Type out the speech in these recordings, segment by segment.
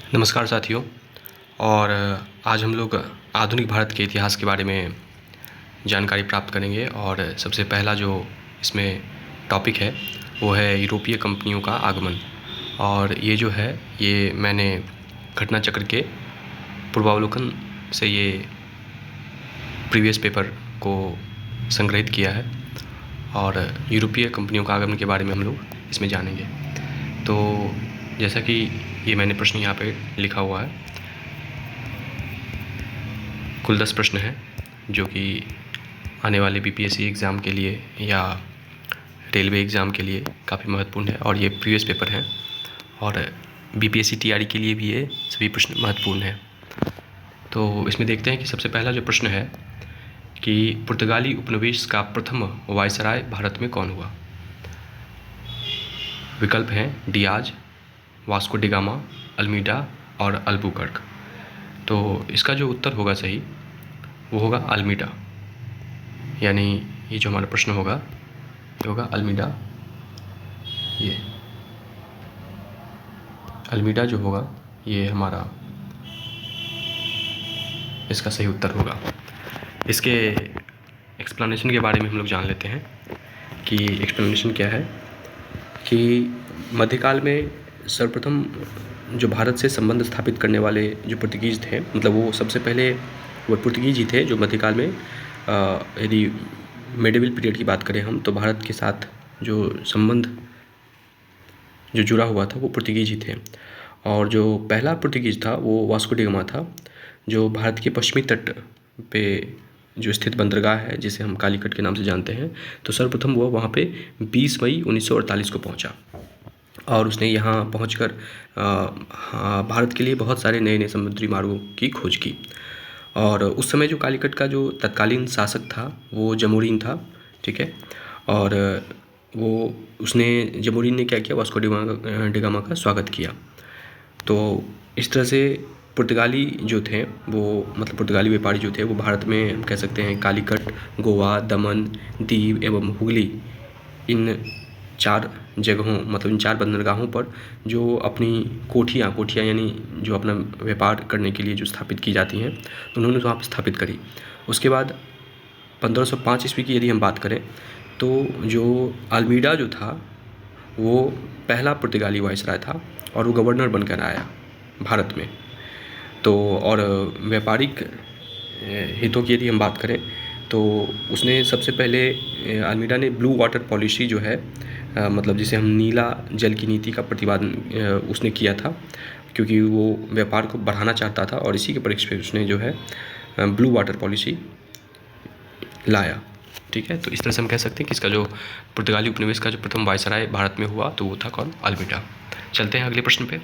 नमस्कार साथियों। और आज हम लोग आधुनिक भारत के इतिहास के बारे में जानकारी प्राप्त करेंगे। और सबसे पहला जो इसमें टॉपिक है वो है यूरोपीय कंपनियों का आगमन। और ये जो है ये मैंने घटना चक्र के पूर्वावलोकन से ये प्रीवियस पेपर को संग्रहित किया है। और यूरोपीय कंपनियों का आगमन के बारे में हम लोग इसमें जानेंगे। तो जैसा कि ये मैंने प्रश्न यहाँ पे लिखा हुआ है, कुल 10 प्रश्न हैं जो कि आने वाले बीपीएससी एग्ज़ाम के लिए या रेलवे एग्ज़ाम के लिए काफ़ी महत्वपूर्ण है। और ये प्रीवियस पेपर हैं और बीपीएससी टीआरई के लिए भी ये सभी प्रश्न महत्वपूर्ण हैं। तो इसमें देखते हैं कि सबसे पहला जो प्रश्न है कि पुर्तगाली उपनिवेश का प्रथम वायसराय भारत में कौन हुआ। विकल्प हैं Diaz, Vasco D gamma, Almeida और अल्बुकर्क। तो इसका जो उत्तर होगा सही वो होगा अल्मीडा, यानी ये जो हमारा प्रश्न होगा ये होगा अल्मीडा। ये अल्मीडा जो होगा ये हमारा इसका सही उत्तर होगा। इसके एक्सप्लेनेशन के बारे में हम लोग जान लेते हैं कि एक्सप्लेनेशन क्या है। कि मध्यकाल में सर्वप्रथम जो भारत से संबंध स्थापित करने वाले जो पुर्तगीज़ थे, मतलब वो सबसे पहले वो पुर्तगीज़ ही थे जो मध्यकाल में यदि मेडिवल पीरियड की बात करें हम, तो भारत के साथ जो संबंध जो जुड़ा हुआ था वो पुर्तगीज़ ही थे। और जो पहला पुर्तगीज़ था वो वास्को डी गामा था, जो भारत के पश्चिमी तट पे जो स्थित बंदरगाह है जिसे हम कालीकट के नाम से जानते हैं, तो सर्वप्रथम वो वहाँ पे 20 मई 1948 को पहुँचा। और उसने यहाँ पहुँचकर भारत के लिए बहुत सारे नए नए समुद्री मार्गों की खोज की। और उस समय जो कालीकट का जो तत्कालीन शासक था वो जमोरीन था, ठीक है। और वो उसने जमोरीन ने क्या किया, वास्को डी गामा का स्वागत किया। तो इस तरह से पुर्तगाली जो थे वो, मतलब पुर्तगाली व्यापारी जो थे वो भारत में हम कह सकते हैं कालीकट, गोवा, दमन, दीव एवं हुगली, इन 4 जगहों, मतलब इन 4 बंदरगाहों पर जो अपनी कोठियाँ यानी जो अपना व्यापार करने के लिए जो स्थापित की जाती हैं, उन्होंने वहाँ पर स्थापित करी। उसके बाद 1505 ईस्वी की यदि हम बात करें तो जो अल्मीडा जो था वो पहला पुर्तगाली वायसराय था और वो गवर्नर बनकर आया भारत में। तो और व्यापारिक हितों की यदि हम बात करें तो उसने सबसे पहले अल्मीडा ने ब्लू वाटर पॉलिसी जो है, मतलब जिसे हम नीला जल की नीति का प्रतिपादन उसने किया था, क्योंकि वो व्यापार को बढ़ाना चाहता था। और इसी के परिप्रेक्ष्य उसने जो है ब्लू वाटर पॉलिसी लाया, ठीक है। तो इस तरह से हम कह सकते हैं कि इसका जो पुर्तगाली उपनिवेश का जो प्रथम वायसराय भारत में हुआ तो वो था कौन, अल्मीडा। चलते हैं अगले प्रश्न पे।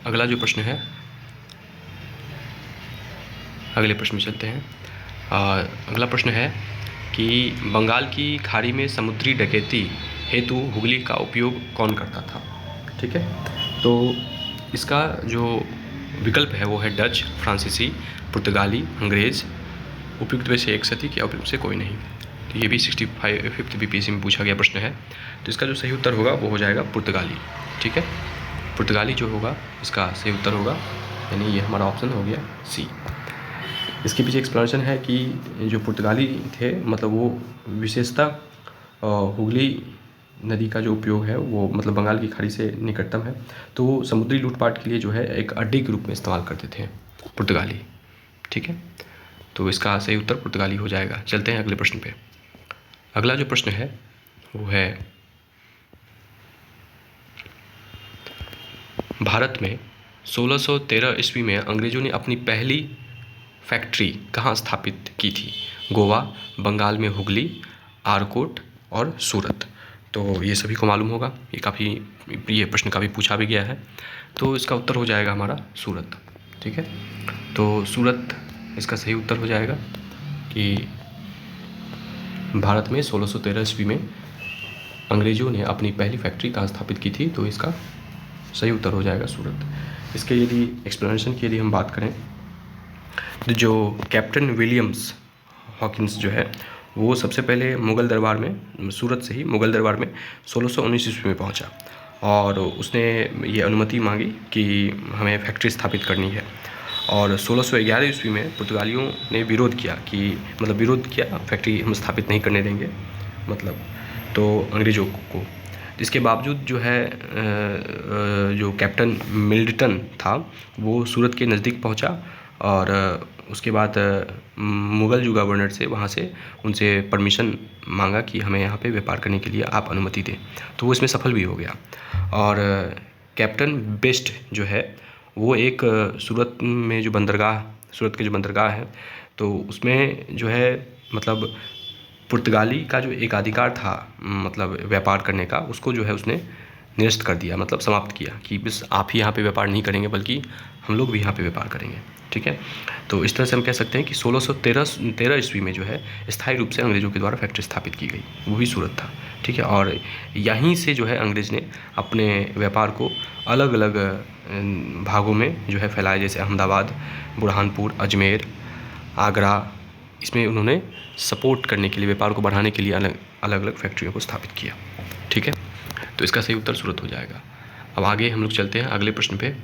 अगला जो प्रश्न है, अगले प्रश्न में चलते हैं। अगला प्रश्न है कि बंगाल की खाड़ी में समुद्री डकैती हेतु हुगली का उपयोग कौन करता था, ठीक है। तो इसका जो विकल्प है वो है डच, फ्रांसीसी, पुर्तगाली, अंग्रेज़, उपयुक्त में से एक सटीक या उपयुक्त से कोई नहीं। तो ये भी 65वीं बीपीएससी में पूछा गया प्रश्न है। तो इसका जो सही उत्तर होगा वो हो जाएगा पुर्तगाली, ठीक है। पुर्तगाली जो होगा इसका सही उत्तर होगा, यानी ये हमारा ऑप्शन हो गया सी। इसके पीछे एक्सप्लेनेशन है कि जो पुर्तगाली थे, मतलब वो विशेषता हुगली नदी का जो उपयोग है वो, मतलब बंगाल की खाड़ी से निकटतम है, तो वो समुद्री लूटपाट के लिए जो है एक अड्डे के रूप में इस्तेमाल करते थे पुर्तगाली, ठीक है। तो इसका सही उत्तर पुर्तगाली हो जाएगा। चलते हैं अगले प्रश्न पे। अगला जो प्रश्न है वो है भारत में 1613 ईस्वी में अंग्रेज़ों ने अपनी पहली फैक्ट्री कहाँ स्थापित की थी। गोवा, बंगाल में हुगली, आरकोट और सूरत। तो ये सभी को मालूम होगा, ये प्रश्न काफ़ी पूछा भी गया है। तो इसका उत्तर हो जाएगा हमारा सूरत, ठीक है। तो सूरत इसका सही उत्तर हो जाएगा कि भारत में 1613 ईस्वी में अंग्रेज़ों ने अपनी पहली फैक्ट्री कहाँ स्थापित की थी, तो इसका सही उत्तर हो जाएगा सूरत। इसके यदि एक्सप्लेनेशन की यदि हम बात करें तो जो कैप्टन विलियम्स हॉकिंस जो है वो सबसे पहले मुग़ल दरबार में, सूरत से ही मुग़ल दरबार में 1619 ईस्वी में पहुंचा। और उसने ये अनुमति मांगी कि हमें फैक्ट्री स्थापित करनी है। और 1611 ईस्वी में पुर्तगालियों ने विरोध किया कि विरोध किया, फैक्ट्री हम स्थापित नहीं करने देंगे तो अंग्रेज़ों को। इसके बावजूद जो है जो कैप्टन मिल्टन था वो सूरत के नज़दीक पहुंचा और उसके बाद मुग़ल जो गवर्नर से वहाँ से उनसे परमिशन मांगा कि हमें यहाँ पे व्यापार करने के लिए आप अनुमति दें। तो वो इसमें सफल भी हो गया। और कैप्टन बेस्ट जो है वो एक सूरत में जो बंदरगाह, सूरत के जो बंदरगाह है तो उसमें जो है पुर्तगाली का जो एक अधिकार था व्यापार करने का, उसको जो है उसने निरस्त कर दिया, समाप्त किया कि बस आप ही यहाँ पे व्यापार नहीं करेंगे बल्कि हम लोग भी यहाँ पे व्यापार करेंगे। ठीक है, तो इस तरह से हम कह सकते हैं कि 1613 ईस्वी में जो है स्थायी रूप से अंग्रेज़ों के द्वारा फैक्ट्री स्थापित की गई, वो भी सूरत था। ठीक है, और यहीं से जो है अंग्रेज़ ने अपने व्यापार को अलग अलग भागों में जो है फैलाया, जैसे अहमदाबाद, बुरहानपुर, अजमेर, आगरा, इसमें उन्होंने सपोर्ट करने के लिए, व्यापार को बढ़ाने के लिए अलग अलग फैक्ट्रियों को स्थापित किया। ठीक है, तो इसका सही उत्तर सूरत हो जाएगा। अब आगे हम लोग चलते हैं अगले प्रश्न पे।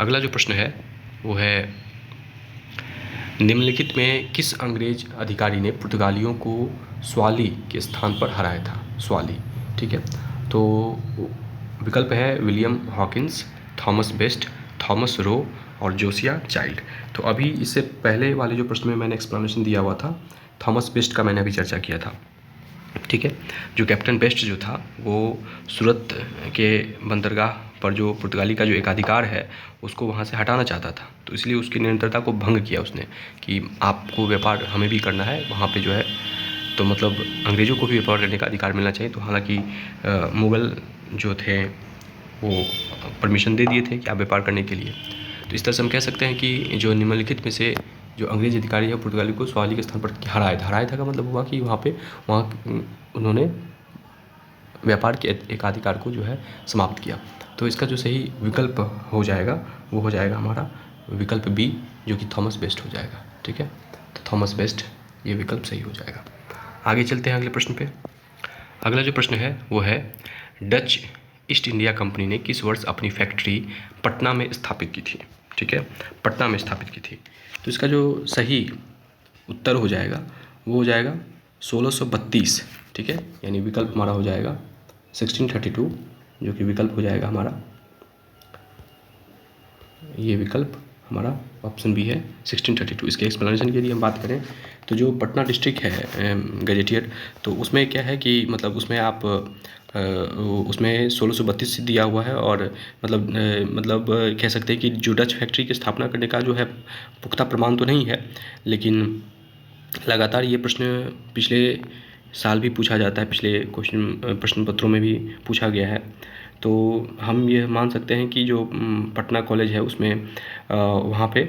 अगला जो प्रश्न है वो है, निम्नलिखित में किस अंग्रेज अधिकारी ने पुर्तगालियों को स्वाली के स्थान पर हराया था? स्वाली। ठीक है, तो विकल्प है William Hawkins, Thomas best, Thomas Roe और जोसिया चाइल्ड। तो अभी इससे पहले वाले जो प्रश्न में मैंने एक्सप्लेनेशन दिया हुआ था, थॉमस बेस्ट का मैंने अभी चर्चा किया था। ठीक है, जो कैप्टन बेस्ट जो था वो सूरत के बंदरगाह पर जो पुर्तगाली का जो एक अधिकार है उसको वहाँ से हटाना चाहता था, तो इसलिए उसकी निरंतरता को भंग किया उसने कि आपको व्यापार हमें भी करना है वहाँ पे जो है, तो अंग्रेज़ों को भी व्यापार करने का अधिकार मिलना चाहिए। तो हालांकि मुग़ल जो थे वो परमिशन दे दिए थे कि आप व्यापार करने के लिए। तो इस तरह से हम कह सकते हैं कि जो निम्नलिखित में से जो अंग्रेज़ अधिकारी है पुर्तगाली को स्वाली के स्थान पर हराया था का मतलब हुआ कि वहाँ उन्होंने व्यापार के एक अधिकार को जो है समाप्त किया। तो इसका जो सही विकल्प हो जाएगा वो हो जाएगा हमारा विकल्प बी, जो कि थॉमस बेस्ट हो जाएगा। ठीक है, तो थॉमस बेस्ट ये विकल्प सही हो जाएगा। आगे चलते हैं अगले प्रश्न पे। अगला जो प्रश्न है वो है, डच ईस्ट इंडिया कंपनी ने किस वर्ष अपनी फैक्ट्री पटना में स्थापित की थी? ठीक है, पटना में स्थापित की थी। तो इसका जो सही उत्तर हो जाएगा वो हो जाएगा 1632। ठीक है, यानी विकल्प हमारा हो जाएगा 1632, जो कि विकल्प हो जाएगा हमारा, ये विकल्प हमारा ऑप्शन बी है 1632। इसके एक्सप्लेनेशन की यदि हम बात करें तो जो पटना डिस्ट्रिक्ट है गजेटियर, तो उसमें क्या है कि उसमें आप उसमें 1632 दिया हुआ है और कह सकते हैं कि जो डच फैक्ट्री की स्थापना करने का जो है पुख्ता प्रमाण तो नहीं है, लेकिन लगातार ये प्रश्न पिछले साल भी पूछा जाता है, पिछले प्रश्न पत्रों में भी पूछा गया है। तो हम ये मान सकते हैं कि जो पटना कॉलेज है उसमें वहाँ पे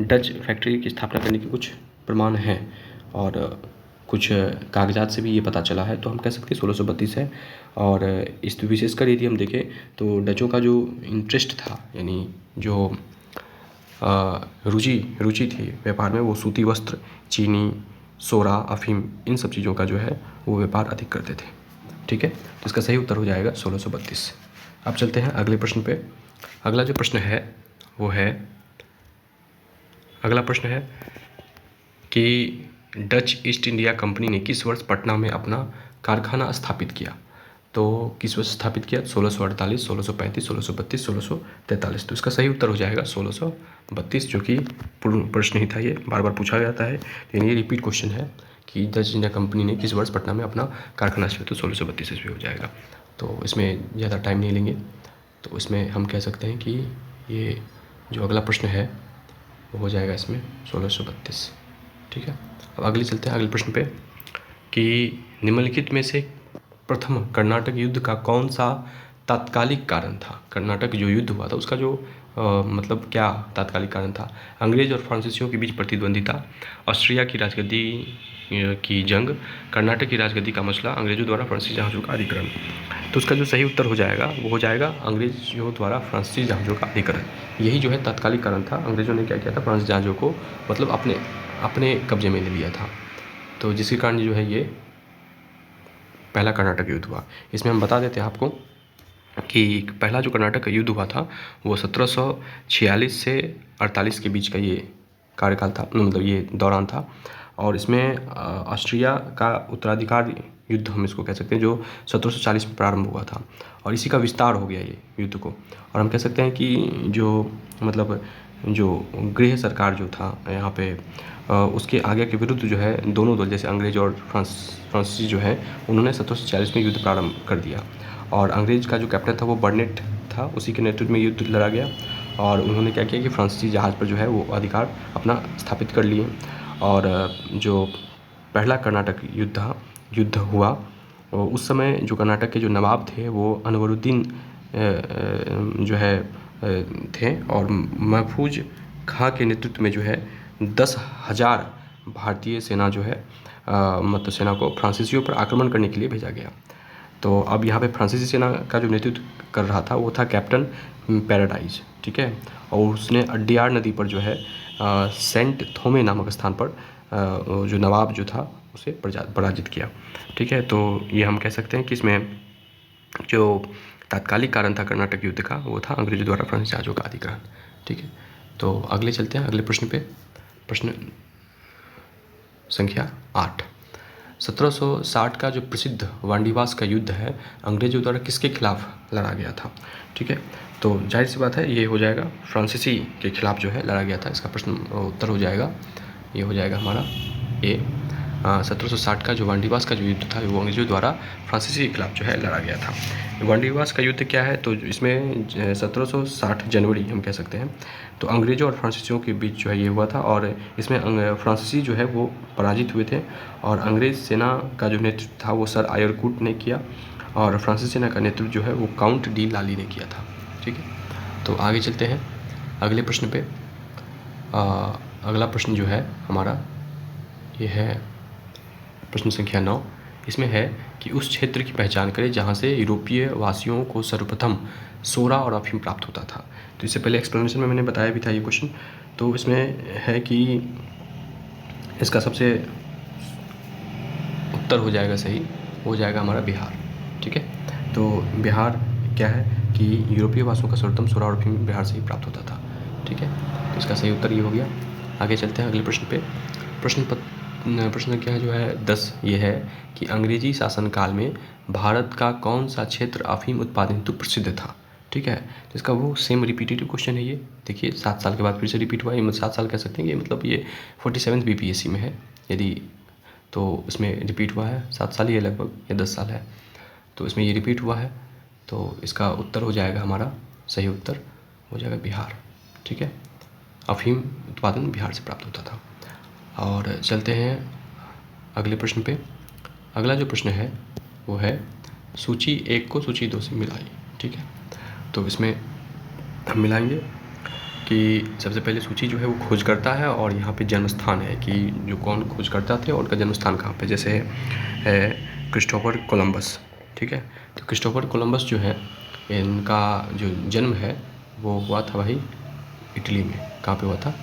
डच फैक्ट्री की स्थापना करने के कुछ प्रमाण हैं और कुछ कागजात से भी ये पता चला है, तो हम कह सकते हैं 1632 है। और इस विशेषकर यदि हम देखें तो डचों का जो इंटरेस्ट था, यानी जो रुचि थी व्यापार में, वो सूती वस्त्र, चीनी, सोरा, अफीम, इन सब चीज़ों का जो है वो व्यापार अधिक करते थे। ठीक है, तो इसका सही उत्तर हो जाएगा 1632। अब चलते हैं अगले प्रश्न पे। अगला जो प्रश्न है वो है, अगला प्रश्न है कि डच ईस्ट इंडिया कंपनी ने किस वर्ष पटना में अपना कारखाना स्थापित किया? तो किस वर्ष स्थापित किया? 1648, 1635, 1632, 1643। तो इसका सही उत्तर हो जाएगा 1632, जो कि पूर्ण प्रश्न ही था, ये बार बार पूछा जाता है, लेकिन ये रिपीट क्वेश्चन है कि डच ईस्ट इंडिया कंपनी ने किस वर्ष पटना में अपना कारखाना स्थापित, तो 1632 ईस्वी हो जाएगा। तो इसमें ज़्यादा टाइम नहीं लेंगे, तो इसमें हम कह सकते हैं कि ये जो अगला प्रश्न है वो हो जाएगा इसमें 1632। ठीक है, अब अगले चलते हैं अगले प्रश्न पे कि निम्नलिखित में से प्रथम कर्नाटक युद्ध का कौन सा तात्कालिक कारण था? कर्नाटक जो युद्ध हुआ था उसका जो क्या तात्कालिक कारण था? अंग्रेज और फ्रांसीसियों के बीच प्रतिद्वंदिता, ऑस्ट्रिया की राजगद्दी की जंग, कर्नाटक की राजगद्दी का मसला, अंग्रेजों द्वारा फ्रांसीसी जहाज़ों का अधिग्रहण। तो उसका जो सही उत्तर हो जाएगा वो हो जाएगा अंग्रेजों द्वारा फ्रांसीसी जहाज़ों का अधिग्रहण। यही जो है तात्कालिक कारण था। अंग्रेज़ों ने क्या किया था, फ्रांसीसी जहाज़ों को अपने कब्जे में ले लिया था, तो जिसके कारण जो है ये पहला कर्नाटक युद्ध हुआ। इसमें हम बता देते हैं आपको कि पहला जो कर्नाटक का युद्ध हुआ था वो 1746 से 48 के बीच का ये कार्यकाल था, मतलब ये दौरान था। और इसमें ऑस्ट्रिया का उत्तराधिकार युद्ध हम इसको कह सकते हैं, जो 1740 में प्रारंभ हुआ था और इसी का विस्तार हो गया ये युद्ध को। और हम कह सकते हैं कि जो मतलब जो गृह सरकार जो था यहाँ पे उसके आगे के विरुद्ध जो है दोनों दल, जैसे अंग्रेज और फ्रांसीसी जो है, उन्होंने 1740 में युद्ध प्रारंभ कर दिया। और अंग्रेज का जो कैप्टन था वो बर्नेट था, उसी के नेतृत्व में युद्ध लड़ा गया। और उन्होंने क्या किया कि फ्रांसीसी जहाज़ पर जो है वो अधिकार अपना स्थापित कर लिए। और जो पहला कर्नाटक युद्ध हुआ, उस समय जो कर्नाटक के जो नवाब थे वो अनवरुद्दीन जो है थे, और महफूज खां के नेतृत्व में जो है 10,000 भारतीय सेना जो है मतलब सेना को फ्रांसीसियों पर आक्रमण करने के लिए भेजा गया। तो अब यहाँ पे फ्रांसीसी सेना का जो नेतृत्व कर रहा था वो था कैप्टन पैराडाइज, ठीक है। और उसने अड्डियार नदी पर जो है सेंट थोमे नामक स्थान पर जो नवाब जो था उसे पराजित किया, ठीक है। तो ये हम कह सकते हैं कि इसमें जो तात्कालिक कारण था कर्नाटक युद्ध का वो था अंग्रेजों द्वारा फ्रांसीसी जहाज़ों का अधिग्रहण, ठीक है। तो अगले चलते हैं अगले प्रश्न पे। प्रश्न संख्या 8। 1760 का जो प्रसिद्ध वांडीवास का युद्ध है अंग्रेजों द्वारा किसके खिलाफ लड़ा गया था, ठीक है। तो जाहिर सी बात है ये हो जाएगा फ्रांसीसी के खिलाफ जो है लड़ा गया था। इसका प्रश्न उत्तर हो जाएगा, ये हो जाएगा हमारा ए। 1760 का जो वांडीवास का जो युद्ध था वो अंग्रेजों द्वारा फ्रांसीसी के खिलाफ जो है लड़ा गया था। वांडीवास का युद्ध क्या है, तो इसमें 1760 जनवरी हम कह सकते हैं, तो अंग्रेजों और फ्रांसीसियों के बीच जो है ये हुआ था। और इसमें फ्रांसीसी जो है वो पराजित हुए थे और अंग्रेज सेना का जो नेतृत्व था वो सर आयरकूट ने किया और फ्रांसीसी सेना का नेतृत्व जो है वो काउंट डी लाली ने किया था, ठीक है। तो आगे चलते हैं अगले प्रश्न पे। अगला प्रश्न जो है हमारा ये है प्रश्न संख्या 9। इसमें है कि उस क्षेत्र की पहचान करें जहाँ से यूरोपीय वासियों को सर्वप्रथम सोरा और अफीम प्राप्त होता था। तो इससे पहले एक्सप्लेनेशन में मैंने बताया भी था ये क्वेश्चन। तो इसमें है कि इसका सबसे उत्तर हो जाएगा सही, हो जाएगा हमारा बिहार, ठीक है। तो बिहार क्या है कि यूरोपीय वासियों का सर्वप्रथम सोरा और अफीम बिहार से ही प्राप्त होता था, ठीक है। तो इसका सही उत्तर ये हो गया। आगे चलते हैं अगले प्रश्न पे। प्रश्न क्या जो है 10 ये है कि अंग्रेजी शासनकाल में भारत का कौन सा क्षेत्र अफीम उत्पादन हेतु प्रसिद्ध था, ठीक है। तो इसका वो सेम रिपीटेटिव क्वेश्चन है ये। देखिए 7 साल के बाद फिर से रिपीट हुआ, ये मतलब 7 साल कह सकते हैं, ये मतलब ये 47th BPSC में है यदि, तो इसमें रिपीट हुआ है 7 साल, ये लगभग या 10 साल है, तो इसमें ये रिपीट हुआ है। तो इसका उत्तर हो जाएगा हमारा, सही उत्तर हो जाएगा बिहार, ठीक है। अफीम उत्पादन बिहार से प्राप्त होता था। और चलते हैं अगले प्रश्न पे। अगला जो प्रश्न है वो है सूची 1 को सूची 2 से मिलाइए, ठीक है। तो इसमें हम मिलाएंगे कि सबसे पहले सूची जो है वो खोज करता है और यहाँ पे जन्म स्थान है कि जो कौन खोज करता थे और उनका जन्म स्थान कहाँ पे, जैसे है क्रिस्टोफर कोलंबस, ठीक है। तो क्रिस्टोफर कोलंबस जो है इनका जो जन्म है वो हुआ था भाई इटली में। कहाँ पे हुआ था,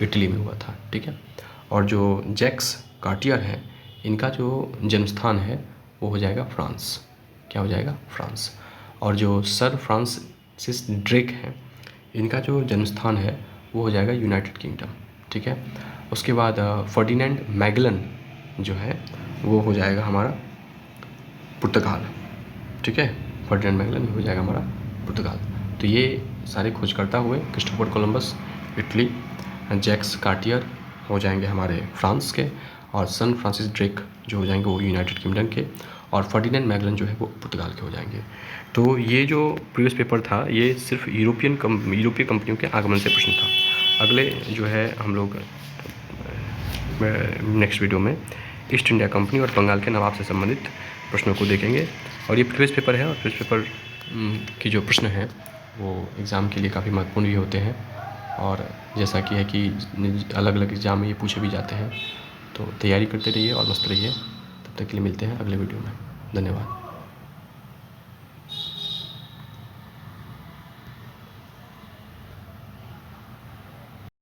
इटली में हुआ था, ठीक है। और जो जैक्स कार्टियर है इनका जो जन्म स्थान है वो हो जाएगा फ्रांस, क्या हो जाएगा फ्रांस। और जो सर फ्रांसिस ड्रेक हैं इनका जो जन्म स्थान है वो हो जाएगा यूनाइटेड किंगडम, ठीक है। उसके बाद फर्डिनेंड मैगलन जो है वो हो जाएगा हमारा पुर्तगाल, ठीक है। फर्डिनेंड मैगलन हो जाएगा हमारा पुर्तगाल। तो ये सारे खोजकर्ता हुए Christopher Columbus Italy, Jacques Cartier हो जाएंगे हमारे फ्रांस के, और सन फ्रांसिस ड्रेक जो हो जाएंगे वो यूनाइटेड किंगडम के, और फर्डिनेंड मैगलन जो है वो पुर्तगाल के हो जाएंगे। तो ये जो प्रीवियस पेपर था ये सिर्फ यूरोपीय कंपनियों के आगमन से प्रश्न था। अगले जो है हम लोग नेक्स्ट वीडियो में ईस्ट इंडिया कंपनी और बंगाल के नवाब से संबंधित प्रश्नों को देखेंगे। और ये प्रीवियस पेपर है और प्रीवियस पेपर की जो प्रश्न हैं वो एग्ज़ाम के लिए काफ़ी महत्वपूर्ण भी होते हैं, और जैसा कि है कि अलग अलग एग्ज़ाम में ये पूछे भी जाते हैं। तो तैयारी करते रहिए और मस्त रहिए। तब तक के लिए मिलते हैं अगले वीडियो में। धन्यवाद।